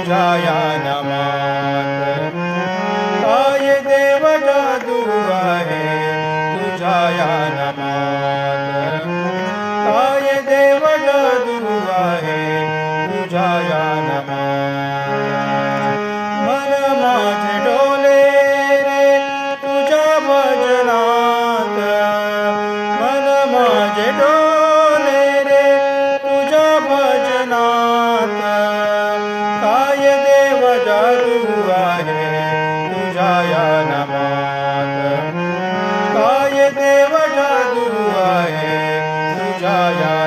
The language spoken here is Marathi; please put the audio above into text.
तुझ्या या नामात. काय देव जादू आहे तुझ्या या नामात. काय देव जादू आहे तुझ्या या नामात. मन माझे डोले रे तुझ्या भजनात. मन माझे डोले रे तुझ्या भजनात. काय देव जादू आहे तुझ्या या नामात. काय देव जादू आहे तुझ्या या